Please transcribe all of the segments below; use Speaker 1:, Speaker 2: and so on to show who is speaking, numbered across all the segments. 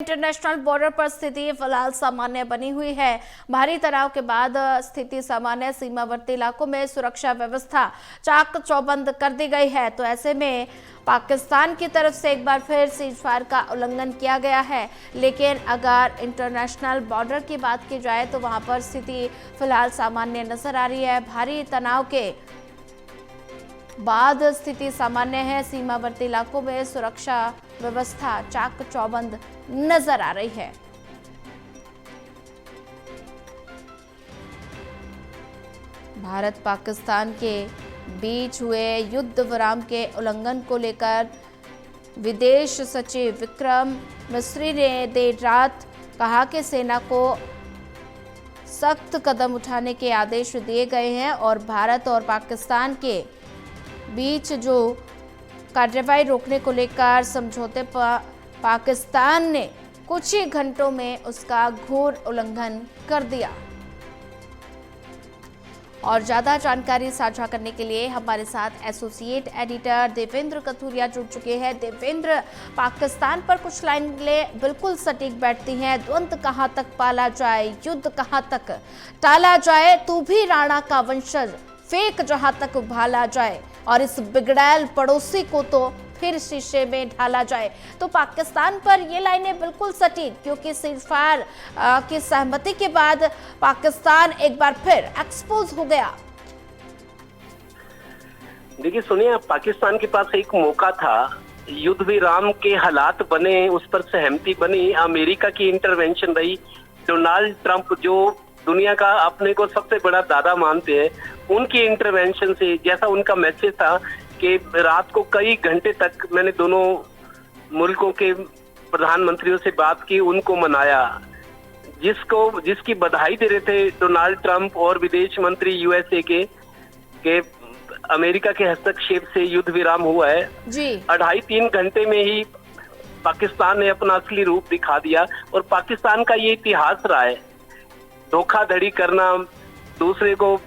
Speaker 1: International border पर स्थिति फिलहाल सामान्य बनी हुई है। भारी तनाव के बाद स्थिति सामान्य, सीमावर्ती इलाकों में सुरक्षा व्यवस्था चाक चौबंद कर दी गई है। तो ऐसे में पाकिस्तान की तरफ से एक बार फिर सीजफायर का उल्लंघन किया गया है। लेकिन अगर इंटरनेशनल बॉर्डर की बात की जाए तो वहां पर स्थिति फिलहाल सामान्य नजर आ रही है। भारी तनाव के बाद स्थिति सामान्य है। सीमावर्ती इलाकों में सुरक्षा व्यवस्था चाक चौबंद नजर आ रही है। भारत पाकिस्तान के बीच हुए युद्ध विराम के उल्लंघन को लेकर विदेश सचिव विक्रम मिस्री ने देर रात कहा कि सेना को सख्त कदम उठाने के आदेश दिए गए हैं और भारत और पाकिस्तान के बीच जो कार्रवाई रोकने को लेकर समझौते पर पाकिस्तान ने कुछ ही घंटों में उसका घोर उल्लंघन कर दिया। और ज्यादा जानकारी साझा करने के लिए हमारे साथ एसोसिएट एडिटर देवेंद्र कथुरिया जुड़ चुके हैं। देवेंद्र, पाकिस्तान पर कुछ लाइनें बिल्कुल सटीक बैठती हैं। द्वंद्व कहां तक पाला जाए, युद्ध कहां तक टाला जाए, तू भी राणा का वंशज, फेक जहां तक उभाला जाए और इस बिगड़ैल पड़ोसी को तो फिर शीशे में ढाला जाए। तो पाकिस्तान पर ये लाइनें बिल्कुल सटीक, क्योंकि सीजफायर की सहमति के बाद पाकिस्तान एक बार फिर एक्सपोज हो गया।
Speaker 2: देखिए सुनिए, पाकिस्तान के पास एक मौका था, युद्ध विराम के हालात बने, उस पर सहमति बनी, अमेरिका की इंटरवेंशन रही, डोनाल्ड ट्रंप जो दुनिया का अपने को सबसे बड़ा दादा मानते हैं, उनकी इंटरवेंशन से, जैसा उनका मैसेज था कि रात को कई घंटे तक मैंने दोनों मुल्कों के प्रधानमंत्रियों से बात की, उनको मनाया, जिसकी बधाई दे रहे थे डोनाल्ड ट्रंप और विदेश मंत्री यूएसए के अमेरिका के हस्तक्षेप से युद्ध विराम हुआ है जी। 2.5-3 घंटे में ही पाकिस्तान ने अपना असली रूप दिखा दिया। और पाकिस्तान का ये इतिहास रहा है, धोखाधड़ी करना, दूसरे को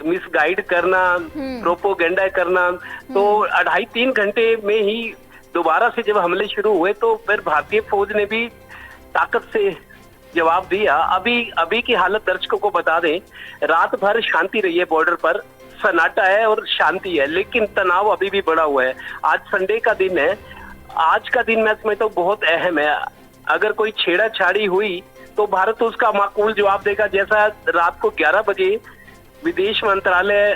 Speaker 2: मिसगाइड करना, प्रोपोगेंडा करना। तो 2.5-3 घंटे में ही दोबारा से जब हमले शुरू हुए तो फिर भारतीय फौज ने भी ताकत से जवाब दिया। अभी की हालत दर्शकों को बता दें, रात भर शांति रही है, बॉर्डर पर सन्नाटा है और शांति है, लेकिन तनाव अभी भी बढ़ा हुआ है। आज संडे का दिन है, आज का दिन मैं समझता हूँ बहुत अहम है। अगर कोई छेड़ाछाड़ी हुई तो भारत उसका माकूल जवाब देगा, जैसा रात को 11 बजे विदेश मंत्रालय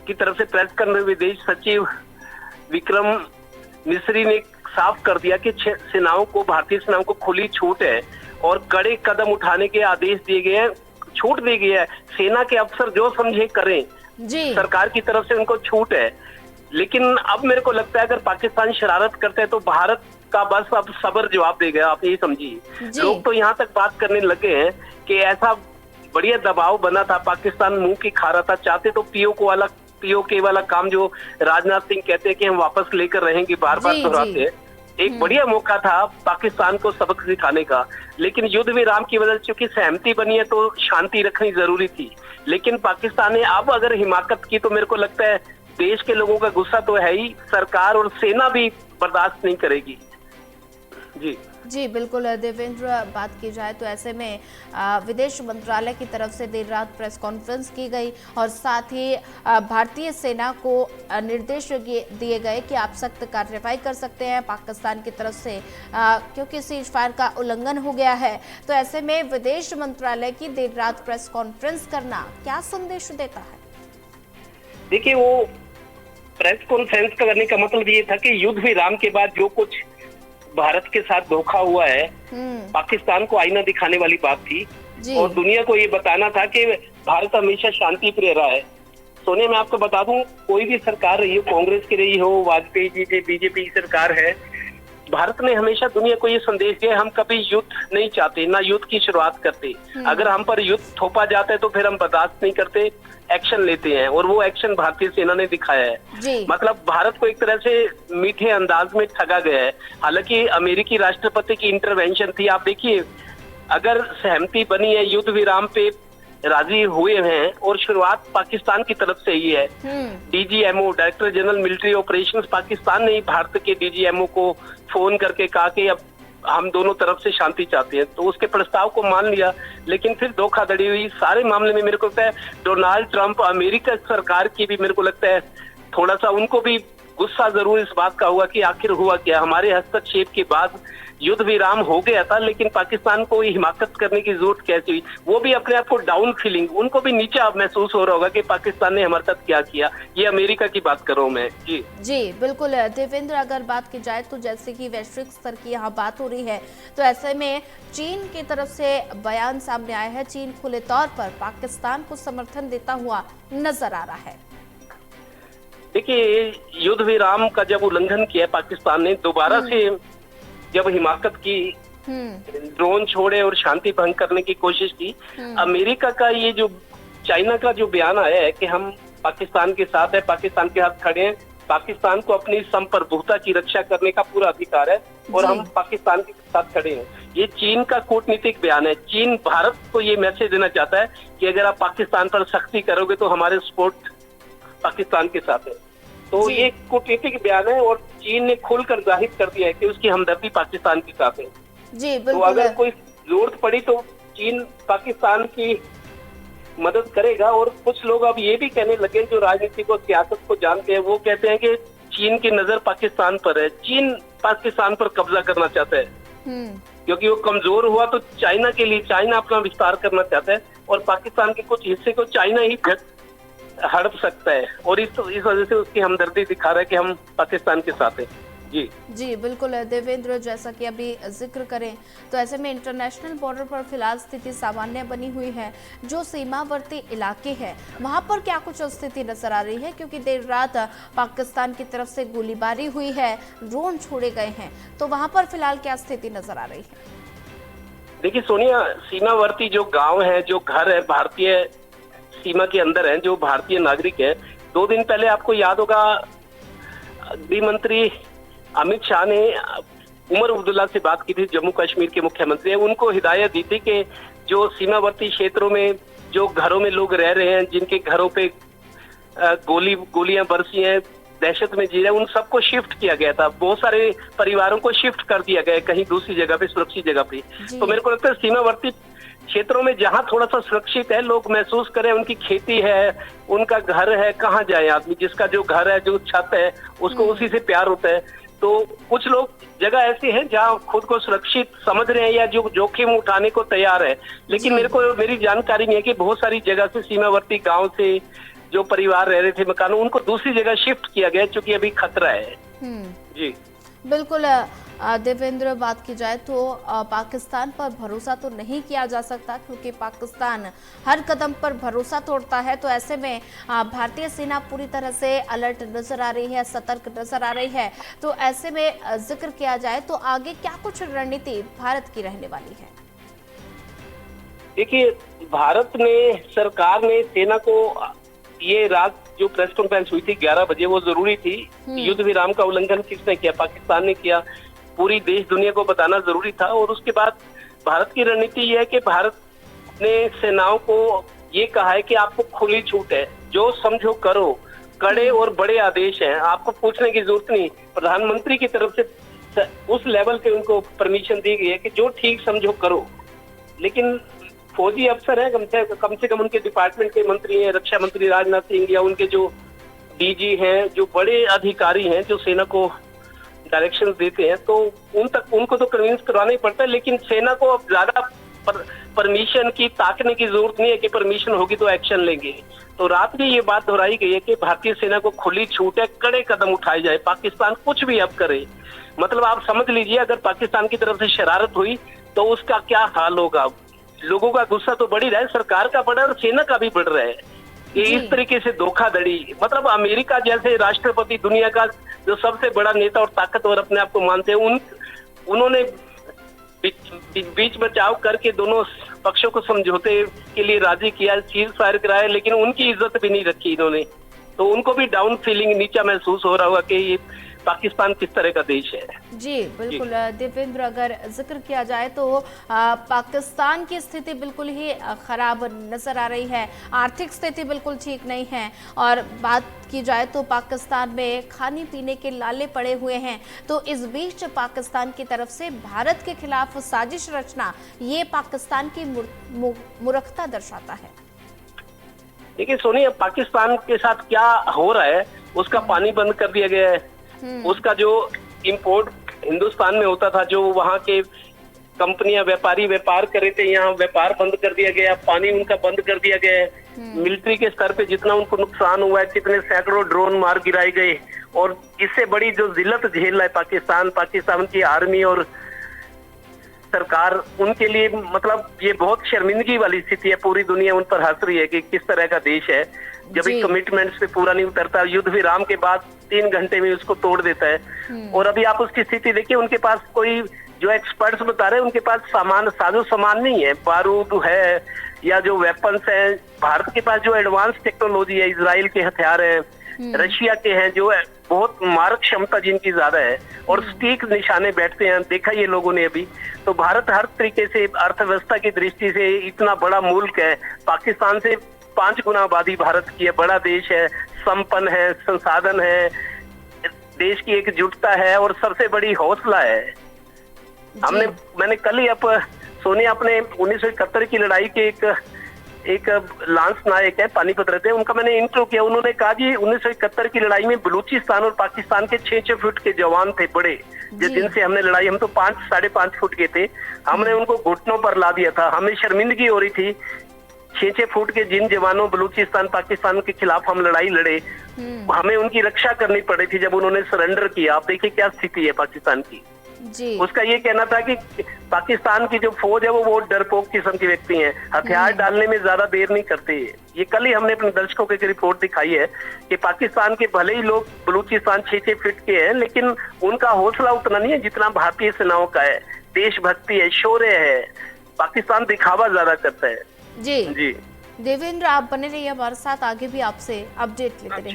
Speaker 2: की तरफ से प्रेस करने विदेश सचिव विक्रम मिस्री ने साफ कर दिया कि भारतीय सेनाओं को खुली छूट है और कड़े कदम उठाने के आदेश दिए गए हैं, छूट दी गई है। सेना के अफसर जो समझे करें जी। सरकार की तरफ से उनको छूट है। लेकिन अब मेरे को लगता है अगर पाकिस्तान शरारत करते हैं तो भारत का बस अब सब्र जवाब देगा। आप ये समझिए, लोग तो यहाँ तक बात करने लगे हैं कि ऐसा बढ़िया दबाव बना था, पाकिस्तान मुंह की खा रहा था, चाहते तो पीओके वाला काम जो राजनाथ सिंह कहते हैं कि हम वापस लेकर रहेंगे, बार बार दोहराते हैं, एक बढ़िया मौका था पाकिस्तान को सबक सिखाने का। लेकिन युद्ध विराम की वजह से चूंकि सहमति बनी है तो शांति रखनी जरूरी थी। लेकिन पाकिस्तान ने अब अगर हिमाकत की तो मेरे को लगता है देश के लोगों का गुस्सा तो है ही, सरकार और सेना भी बर्दाश्त नहीं करेगी। जी
Speaker 1: बिल्कुल देवेंद्र, बात की जाए तो ऐसे में विदेश मंत्रालय की तरफ से देर रात प्रेस कॉन्फ्रेंस की गई और साथ ही भारतीय सेना को निर्देश दिए गए कि आप सख्त कार्रवाई कर सकते हैं पाकिस्तान की तरफ से, क्योंकि सीजफायर का उल्लंघन हो गया है। तो ऐसे में विदेश मंत्रालय की देर रात प्रेस कॉन्फ्रेंस करना क्या संदेश देता है?
Speaker 2: देखिए, वो प्रेस कॉन्फ्रेंस करने का मतलब ये था कि युद्ध विराम के बाद जो कुछ भारत के साथ धोखा हुआ है, पाकिस्तान को आईना दिखाने वाली बात थी और दुनिया को ये बताना था कि भारत हमेशा शांति प्रिय रहा है। सोने मैं आपको बता दूं, कोई भी सरकार रही हो, कांग्रेस की रही हो, वाजपेयी जी की, बीजेपी की सरकार है, भारत ने हमेशा दुनिया को ये संदेश दिया, हम कभी युद्ध नहीं चाहते, ना युद्ध की शुरुआत करते। अगर हम पर युद्ध थोपा जाता है तो फिर हम बर्दाश्त नहीं करते, एक्शन लेते हैं, और वो एक्शन भारतीय सेना ने दिखाया है। मतलब भारत को एक तरह से मीठे अंदाज में ठगा गया है। हालांकि अमेरिकी राष्ट्रपति की इंटरवेंशन थी। आप देखिए, अगर सहमति बनी है, युद्ध विराम पे राजी हुए हैं और शुरुआत पाकिस्तान की तरफ से ही है। DGMO, director general military operations Pakistan ने भारत के डीजीएमओ को फोन करके कहा कि अब हम दोनों तरफ से शांति चाहते हैं, तो उसके प्रस्ताव को मान लिया, लेकिन फिर धोखाधड़ी हुई सारे मामले में। मेरे को लगता है डोनाल्ड ट्रंप, अमेरिका सरकार की भी मेरे को लगता है थोड़ा सा उनको भी गुस्सा जरूर इस बात का हुआ कि आखिर हुआ क्या। हमारे हस्तक्षेप के बाद युद्ध विराम हो गया था, लेकिन पाकिस्तान को हिमाकत करने की जरूरत कैसे हुई? वो भी अपने आप को डाउन फीलिंग, उनको भी नीचा महसूस हो रहा होगा कि पाकिस्तान ने हमारे साथ क्या किया। ये अमेरिका की बात कर रहा हूं मैं। जी
Speaker 1: बिल्कुल देवेंद्र, अगर बात की जाए तो जैसे कि वैश्विक स्तर की यहाँ बात हो रही है, तो ऐसे में चीन की तरफ से बयान सामने आया है। चीन खुले तौर पर पाकिस्तान को समर्थन देता हुआ नजर आ रहा है।
Speaker 2: देखिए, युद्ध विराम का जब उल्लंघन किया पाकिस्तान ने, दोबारा से जब हिमाकत की, ड्रोन छोड़े और शांति भंग करने की कोशिश की, अमेरिका का ये जो चाइना का जो बयान आया है कि हम पाकिस्तान के साथ है, पाकिस्तान के साथ खड़े हैं, पाकिस्तान को अपनी संप्रभुता की रक्षा करने का पूरा अधिकार है और हम पाकिस्तान के साथ खड़े हैं, ये चीन का कूटनीतिक बयान है। चीन भारत को ये मैसेज देना चाहता है कि अगर आप पाकिस्तान पर सख्ती करोगे तो हमारे सपोर्ट पाकिस्तान के साथ है। तो ये कूटनीतिक बयान है और चीन ने खुलकर जाहिर कर दिया है कि उसकी हमदर्दी पाकिस्तान के साथ है।
Speaker 1: जी बिल्कुल।
Speaker 2: तो अगर कोई जरूरत पड़ी तो चीन पाकिस्तान की मदद करेगा। और कुछ लोग अब ये भी कहने लगे, जो राजनीति को, सियासत को जानते हैं, वो कहते हैं कि चीन की नजर पाकिस्तान पर है, चीन पाकिस्तान पर कब्जा करना चाहता है, क्योंकि वो कमजोर हुआ तो चाइना के लिए, चाइना अपना विस्तार करना चाहता है और पाकिस्तान के कुछ हिस्से को चाइना ही हड़प सकता है और इस वजह से उसकी हमदर्दी दिखा रहा है कि हम पाकिस्तान के साथ हैं। जी
Speaker 1: बिल्कुल देवेंद्र, जैसा कि अभी जिक्र करें तो ऐसे में इंटरनेशनल बॉर्डर पर फिलहाल स्थिति सामान्य बनी हुई है। जो सीमावर्ती इलाके हैं वहां पर क्या कुछ स्थिति नजर आ रही है? क्योंकि देर रात पाकिस्तान की तरफ से गोलीबारी हुई है, ड्रोन छोड़े गए हैं, तो वहां पर फिलहाल क्या स्थिति नजर आ रही है?
Speaker 2: देखिए सोनिया, सीमावर्ती जो गाँव है, जो घर है भारतीय सीमा के अंदर है, जो भारतीय नागरिक है, 2 दिन पहले आपको याद होगा गृह मंत्री अमित शाह ने उमर अब्दुल्ला से बात की थी, जम्मू कश्मीर के मुख्यमंत्री हैं। उनको हिदायत दी थी कि जो सीमावर्ती क्षेत्रों में जो घरों में लोग रह रहे हैं, जिनके घरों पे गोलियां बरसी हैं, दहशत में जी रहे हैं, उन सबको शिफ्ट किया गया था। बहुत सारे परिवारों को शिफ्ट कर दिया गया कहीं दूसरी जगह पे, सुरक्षित जगह पे। तो मेरे को लगता है सीमावर्ती क्षेत्रों में जहां थोड़ा सा सुरक्षित है, लोग महसूस करें, उनकी खेती है, उनका घर है, कहाँ जाए आदमी? जिसका जो घर है, जो छत है, उसको उसी से प्यार होता है। तो कुछ लोग जगह ऐसी हैं जहां खुद को सुरक्षित समझ रहे हैं या जो जोखिम उठाने को तैयार है, लेकिन मेरी जानकारी नहीं है कि बहुत सारी जगह से, सीमावर्ती गांव से जो परिवार रह रहे थे मकानों, उनको दूसरी जगह शिफ्ट किया गया क्योंकि अभी खतरा है। जी
Speaker 1: बिल्कुल देवेंद्र, बात की जाए तो पाकिस्तान पर भरोसा तो नहीं किया जा सकता, क्योंकि पाकिस्तान हर कदम पर भरोसा तोड़ता है। तो ऐसे में भारतीय सेना पूरी तरह से अलर्ट नजर आ रही है, सतर्क नजर आ रही है। तो ऐसे में जिक्र किया जाए तो आगे क्या कुछ रणनीति भारत की रहने वाली है?
Speaker 2: देखिए, भारत ने, सरकार ने सेना को, ये रात जो प्रेस कॉन्फ्रेंस हुई थी 11 बजे, वो जरूरी थी। युद्ध विराम का उल्लंघन किसने किया? पाकिस्तान ने किया। पूरी देश दुनिया को बताना जरूरी था। और उसके बाद भारत की रणनीति यह है कि भारत ने सेनाओं को ये कहा है कि आपको खुली छूट है, जो समझो करो, कड़े और बड़े आदेश हैं, आपको पूछने की जरूरत नहीं। प्रधानमंत्री की तरफ से उस लेवल पे उनको परमिशन दी गई है कि जो ठीक समझो करो। लेकिन फौजी अफसर हैं, कम से कम उनके डिपार्टमेंट के मंत्री हैं, रक्षा मंत्री राजनाथ सिंह या उनके जो डीजी हैं, जो बड़े अधिकारी हैं, जो सेना को डायरेक्शन देते हैं, तो उनको तो कन्विंस करवाना ही पड़ता है। लेकिन सेना को अब ज्यादा परमिशन की ताकने की जरूरत नहीं है कि परमिशन होगी तो एक्शन लेंगे। तो रात में ये बात दोहराई गई है कि भारतीय सेना को खुली छूट है, कड़े कदम उठाए जाए, पाकिस्तान कुछ भी अब करे। मतलब आप समझ लीजिए, अगर पाकिस्तान की तरफ से शरारत हुई तो उसका क्या हाल होगा। लोगों का गुस्सा तो बढ़ ही रहा है, सरकार का बढ़ रहा है और सेना का भी बढ़ रहा है। ये इस तरीके से धोखाधड़ी, मतलब अमेरिका जैसे राष्ट्रपति, दुनिया का जो सबसे बड़ा नेता और ताकतवर अपने आप को मानते हैं, उन्होंने बीच बचाव करके दोनों पक्षों को समझौते के लिए राजी किया, चीज फायर कराया, लेकिन उनकी इज्जत भी नहीं रखी इन्होंने। तो उनको भी डाउन फीलिंग, नीचा महसूस हो रहा होगा कि ये पाकिस्तान किस तरह का देश है।
Speaker 1: जी बिल्कुल देवेंद्र, अगर जिक्र किया जाए तो पाकिस्तान की स्थिति बिल्कुल ही खराब नजर आ रही है, आर्थिक स्थिति बिल्कुल ठीक नहीं है, और बात की जाए तो पाकिस्तान में खाने पीने के लाले पड़े हुए हैं। तो इस बीच पाकिस्तान की तरफ से भारत के खिलाफ साजिश रचना, ये पाकिस्तान की मूर्खता दर्शाता है।
Speaker 2: देखिए सोनिया, पाकिस्तान के साथ क्या हो रहा है, उसका पानी बंद कर दिया गया है, उसका जो इंपोर्ट हिंदुस्तान में होता था, जो वहाँ के कंपनियां व्यापारी व्यापार कर रहे थे, यहाँ व्यापार बंद कर दिया गया, पानी उनका बंद कर दिया गया है। मिलिट्री के स्तर पे जितना उनको नुकसान हुआ है, कितने सैकड़ों ड्रोन मार गिराए गए, और इससे बड़ी जो जिल्लत झेल रहा है पाकिस्तान की आर्मी और सरकार, उनके लिए मतलब ये बहुत शर्मिंदगी वाली स्थिति है। पूरी दुनिया उन पर हंस रही है कि किस तरह का देश है, जब एक कमिटमेंट्स पे पूरा नहीं उतरता, युद्ध विराम के बाद 3 घंटे में उसको तोड़ देता है। और अभी आप उसकी स्थिति देखिए, उनके पास कोई, जो एक्सपर्ट्स बता रहे हैं, उनके पास साजो सामान नहीं है, बारूद है या जो वेपन्स है। भारत के पास जो एडवांस टेक्नोलॉजी है, इजराइल के हथियार है, रशिया के हैं, जो है बहुत मारक क्षमता जिनकी ज्यादा है, और सटीक निशाने बैठते हैं, देखा ये लोगों ने अभी। तो भारत हर तरीके से अर्थव्यवस्था की दृष्टि से इतना बड़ा मुल्क है, पाकिस्तान से 5 गुना आबादी भारत की है, बड़ा देश है, संपन्न है, संसाधन है, देश की एकजुटता है, और सबसे बड़ी हौसला है। मैंने कल ही सोनिया अपने 1971 की लड़ाई के एक लांस नायक है, पानीपत रहते हैं, उनका मैंने इंटरव्यू किया। उन्होंने कहा जी 1971 की लड़ाई में बलूचिस्तान और पाकिस्तान के 6-6 फुट के जवान थे बड़े, जिनसे हमने लड़ाई, हम तो 5-5.5 फुट के थे, हमने उनको घुटनों पर ला दिया था। हमें शर्मिंदगी हो रही थी, 6-6 फुट के जिन जवानों बलूचिस्तान पाकिस्तान के खिलाफ हम लड़ाई लड़े, हमें उनकी रक्षा करनी पड़ी थी जब उन्होंने सरेंडर किया। आप देखिए क्या स्थिति है पाकिस्तान की।
Speaker 1: जी।
Speaker 2: उसका ये कहना था कि पाकिस्तान की जो फौज है वो बहुत डरपोक किस्म के व्यक्ति हैं, हथियार डालने में ज्यादा देर नहीं करते। ये कल ही हमने अपने दर्शकों को एक रिपोर्ट दिखाई है कि पाकिस्तान के भले ही लोग बलूचिस्तान 6-6 फीट के हैं, लेकिन उनका हौसला उतना नहीं है जितना भारतीय सेनाओं का है। देशभक्ति है, शौर्य है, पाकिस्तान दिखावा ज्यादा करता है।
Speaker 1: जी देवेंद्र, आप बने रहिए हमारे साथ, आगे भी आपसे अपडेट लेते रहेंगे।